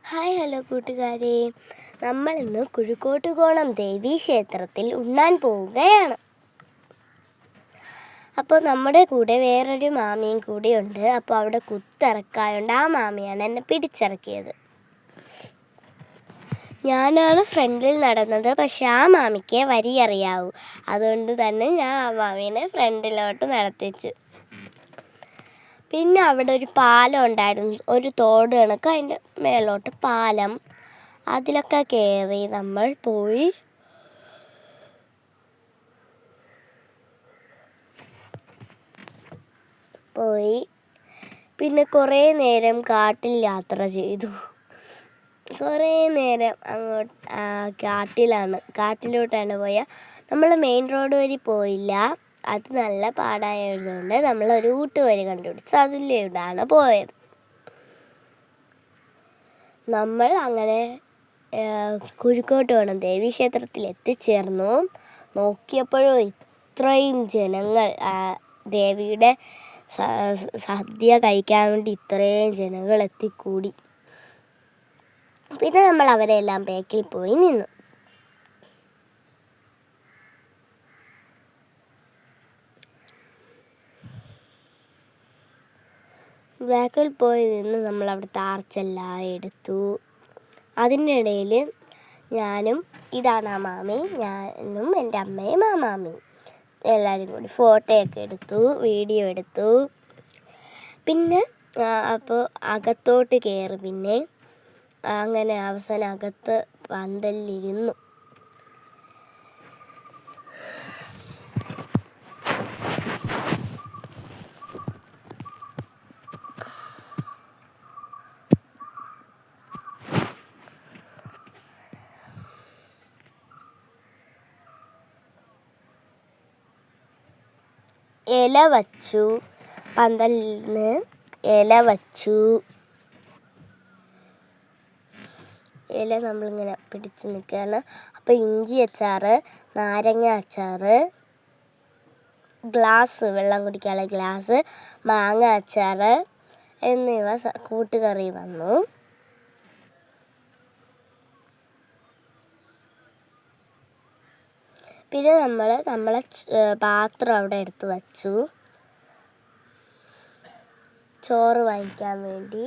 Hi hello കൂട്ടുകാരെ, നമ്മളിന്ന് കുഴിക്കോട്ടുകോണം ദേവീക്ഷേത്രത്തിൽ ഉണ്ണാൻ പോവുകയാണ്. അപ്പോൾ നമ്മുടെ കൂടെ വേറൊരു മാമിയും കൂടെ ഉണ്ട്. അപ്പോൾ അവിടെ കുത്തിറക്കായുണ്ട്. ആ മാമിയാണ് എന്നെ പിടിച്ചിറക്കിയത്. ഞാനാണ് ഫ്രണ്ടിൽ നടന്നത്, പക്ഷെ ആ മാമിക്ക് വരി അറിയാവൂ. അതുകൊണ്ട് തന്നെ ഞാൻ ആ മാമീനെ ഫ്രണ്ടിലോട്ട് നടത്തിച്ചു. പിന്നെ അവിടെ ഒരു പാലം ഉണ്ടായിരുന്നു, ഒരു തോട് കണക്ക്, അതിൻ്റെ മേലോട്ട് പാലം. അതിലൊക്കെ കയറി നമ്മൾ പോയി. പിന്നെ കുറേ നേരം കാട്ടിൽ യാത്ര ചെയ്തു. കുറേ നേരം അങ്ങോട്ട് കാട്ടിലോട്ടാണ് പോയ. നമ്മൾ മെയിൻ റോഡ് വഴി പോയില്ല, അത് നല്ല പാടായതുകൊണ്ട് നമ്മളൊരു ഊട്ടുവഴി കണ്ടുപിടിച്ച് അതിലൂടെയാണ് പോയത്. നമ്മൾ അങ്ങനെ കുഴിക്കോട്ടുകോണം ദേവീക്ഷേത്രത്തിൽ എത്തിച്ചേർന്നു. നോക്കിയപ്പോഴും ഇത്രയും ജനങ്ങൾ, ദേവിയുടെ സദ്യ കഴിക്കാൻ വേണ്ടി ഇത്രയും ജനങ്ങൾ എത്തിക്കൂടി. പിന്നെ നമ്മൾ അവരെല്ലാം ബാക്കിൽ പോയി നിന്നു. ബാക്കിൽ പോയി നിന്ന് നമ്മൾ അവിടുത്തെ ആർച്ചെല്ലാം എടുത്തു. അതിൻ്റെ ഇടയിൽ ഞാനും, ഇതാണ് ആ മാമി, ഞാനും എൻ്റെ അമ്മയും ആ മാമിയും എല്ലാവരും കൂടി ഫോട്ടോയൊക്കെ എടുത്തു, വീഡിയോ എടുത്തു. പിന്നെ അപ്പോൾ അകത്തോട്ട് കയറി. പിന്നെ അങ്ങനെ അവസാനം അകത്ത് പന്തലിരുന്നു. ഇല വച്ചു, പന്തലിൽ നിന്ന് ഇല വച്ചു. ഇല നമ്മളിങ്ങനെ പിടിച്ച് നിൽക്കുകയാണ്. അപ്പോൾ ഇഞ്ചി അച്ചാർ, നാരങ്ങ അച്ചാർ, ഗ്ലാസ്, വെള്ളം കുടിക്കാനുള്ള ഗ്ലാസ്, മാങ്ങ അച്ചാർ എന്നിവ കൂട്ടുകറി വന്നു. പിന്നെ നമ്മളെ പാത്രം അവിടെ എടുത്ത് വച്ചു, ചോറ് വാങ്ങിക്കാൻ വേണ്ടി.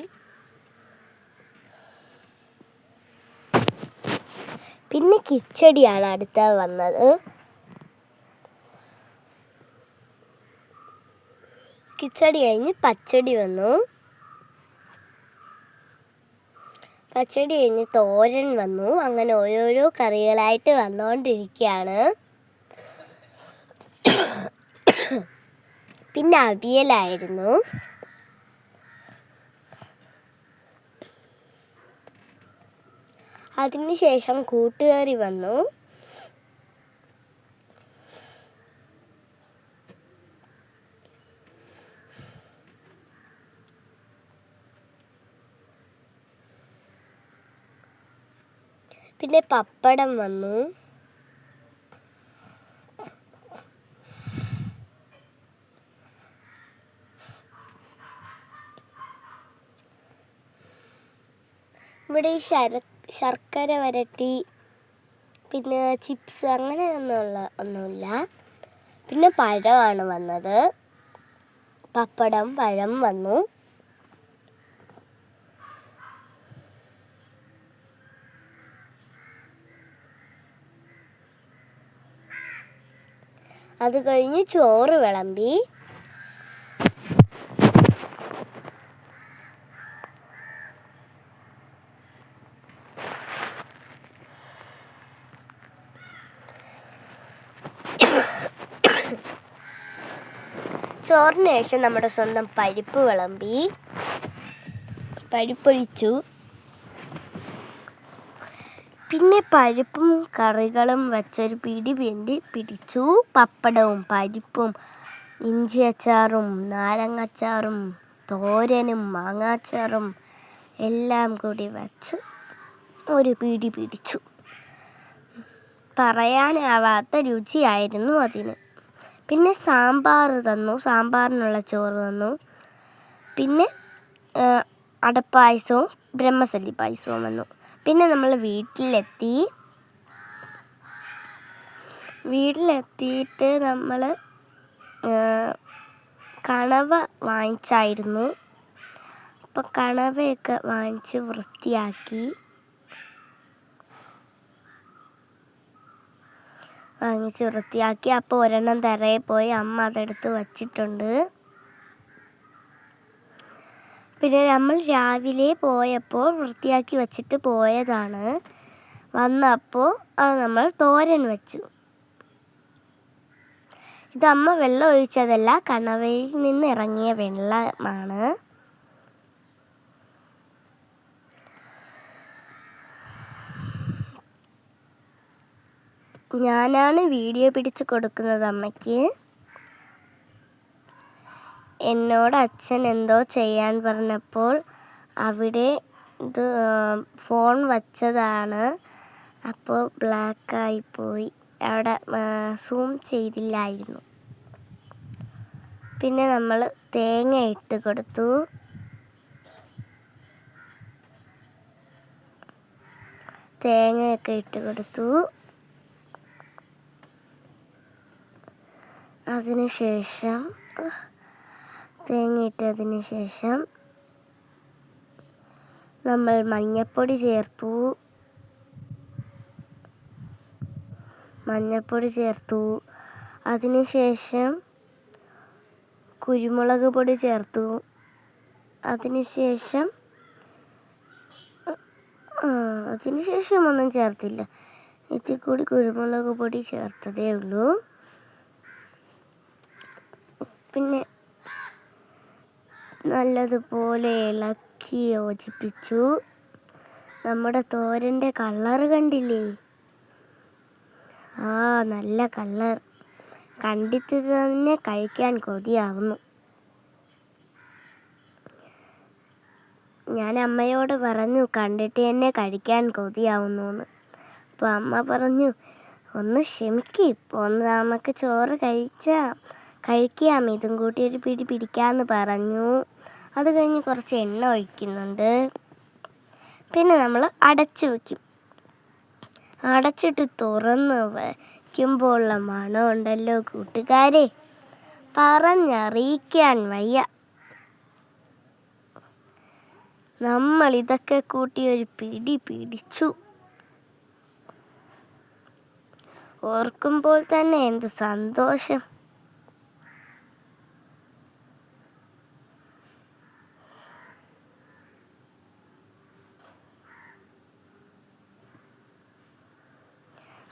പിന്നെ കിച്ചടിയാണ് അടുത്ത വന്നത്. കിച്ചടി കഴിഞ്ഞ് പച്ചടി വന്നു. പച്ചടി കഴിഞ്ഞ് തോരൻ വന്നു. അങ്ങനെ ഓരോരോ കറികളായിട്ട് വന്നുകൊണ്ടിരിക്കുകയാണ്. പിന്നെ അവിയലായിരുന്നു. അതിനുശേഷം കൂട്ടുകറി വന്നു. പിന്നെ പപ്പടം വന്നു. ഇവിടെ ഈ ശർക്കര വരട്ടി, പിന്നെ ചിപ്സ് അങ്ങനെ ഒന്നുമില്ല. പിന്നെ പഴമാണ് വന്നത്. പപ്പടം, പഴം വന്നു. അത് കഴിഞ്ഞ് ചോറ് വിളമ്പി. ചോറിന് ശേഷം നമ്മുടെ സ്വന്തം പരിപ്പ് വിളമ്പി, പരിപ്പൊഴിച്ചു. പിന്നെ പരിപ്പും കറികളും വെച്ചൊരു പിടിച്ചു. പപ്പടവും പരിപ്പും ഇഞ്ചി അച്ചാറും നാരങ്ങ അച്ചാറും തോരനും മാങ്ങാച്ചാറും എല്ലാം കൂടി വച്ച് ഒരു പിടിച്ചു. പറയാനാവാത്ത രുചിയായിരുന്നു അതിന്. പിന്നെ സാമ്പാർ തന്നു, സാമ്പാറിനുള്ള ചോറ് തന്നു. പിന്നെ അടപ്പായസവും ബ്രഹ്മസല്ലി പായസവും വന്നു. പിന്നെ നമ്മൾ വീട്ടിലെത്തിയിട്ട് നമ്മൾ കണവ വാങ്ങിച്ചായിരുന്നു. അപ്പോൾ കണവയൊക്കെ വാങ്ങിച്ച് വൃത്തിയാക്കി. അപ്പോൾ ഒരെണ്ണം തറയിൽ പോയി അമ്മ അതെടുത്ത് വച്ചിട്ടുണ്ട്. പിന്നെ നമ്മൾ രാവിലെ പോയപ്പോൾ വൃത്തിയാക്കി വച്ചിട്ട് പോയതാണ്. വന്നപ്പോൾ അത് നമ്മൾ തോരൻ വെച്ചു. ഇത് അമ്മ വെള്ളം ഒഴിച്ചതല്ല, കണവയിൽ നിന്ന് ഇറങ്ങിയ വെള്ളമാണ്. ഞാനാണ് വീഡിയോ പിടിച്ച് കൊടുക്കുന്നത് അമ്മയ്ക്ക്. എന്നോട് അച്ഛൻ എന്തോ ചെയ്യാൻ പറഞ്ഞപ്പോൾ അവിടെ ഇത് ഫോൺ വച്ചതാണ്. അപ്പോൾ ബ്ലാക്കായിപ്പോയി, അവിടെ സൂം ചെയ്തില്ലായിരുന്നു. പിന്നെ നമ്മൾ തേങ്ങ ഇട്ട് കൊടുത്തു. തേങ്ങയൊക്കെ ഇട്ട് കൊടുത്തു. തേങ്ങ ഇട്ടതിന് ശേഷം നമ്മൾ മഞ്ഞപ്പൊടി ചേർത്തു. അതിനുശേഷം കുരുമുളക് പൊടി ചേർത്തു. അതിനുശേഷം ഒന്നും ചേർത്തില്ല. ഇതിൽ കൂടി കുരുമുളക് പൊടി ചേർത്തതേ ഉള്ളൂ. പിന്നെ നല്ലതുപോലെ ഇളക്കി യോജിപ്പിച്ചു. നമ്മുടെ തോരൻ്റെ കളർ കണ്ടില്ലേ? നല്ല കളർ. കണ്ടിട്ട് തന്നെ കഴിക്കാൻ കൊതിയാവുന്നു. ഞാൻ അമ്മയോട് പറഞ്ഞു കണ്ടിട്ട് തന്നെ കഴിക്കാൻ കൊതിയാവുന്നു. അപ്പോൾ അമ്മ പറഞ്ഞു, ഒന്ന് ക്ഷമിക്ക്, ഇപ്പോൾ നമുക്ക് ചോറ് കഴിക്കാം, ഇതും കൂട്ടി ഒരു പിടി പിടിക്കാമെന്ന് പറഞ്ഞു. അത് കഴിഞ്ഞ് കുറച്ച് എണ്ണ ഒഴിക്കുന്നുണ്ട്. പിന്നെ നമ്മൾ അടച്ചു വയ്ക്കും. അടച്ചിട്ട് തുറന്ന് വയ്ക്കുമ്പോൾ ഉള്ള മണം ഉണ്ടല്ലോ കൂട്ടുകാരെ, പറഞ്ഞറിയിക്കാൻ വയ്യ. നമ്മൾ ഇതൊക്കെ കൂട്ടി ഒരു പിടി പിടിച്ചു. ഓർക്കുമ്പോൾ തന്നെ എന്ത് സന്തോഷം.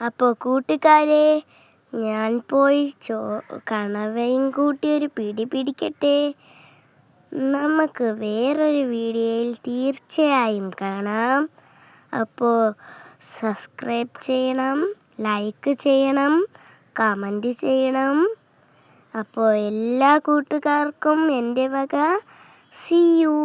അപ്പോൾ കൂട്ടുകാരെ, ഞാൻ പോയി കണവയും കൂട്ടി ഒരു പിടി പിടിക്കട്ടെ. നമുക്ക് വേറൊരു വീഡിയോയിൽ തീർച്ചയായും കാണാം. അപ്പോൾ സബ്സ്ക്രൈബ് ചെയ്യണം, ലൈക്ക് ചെയ്യണം, കമൻറ്റ് ചെയ്യണം. അപ്പോൾ എല്ലാ കൂട്ടുകാർക്കും എൻ്റെ വക see you.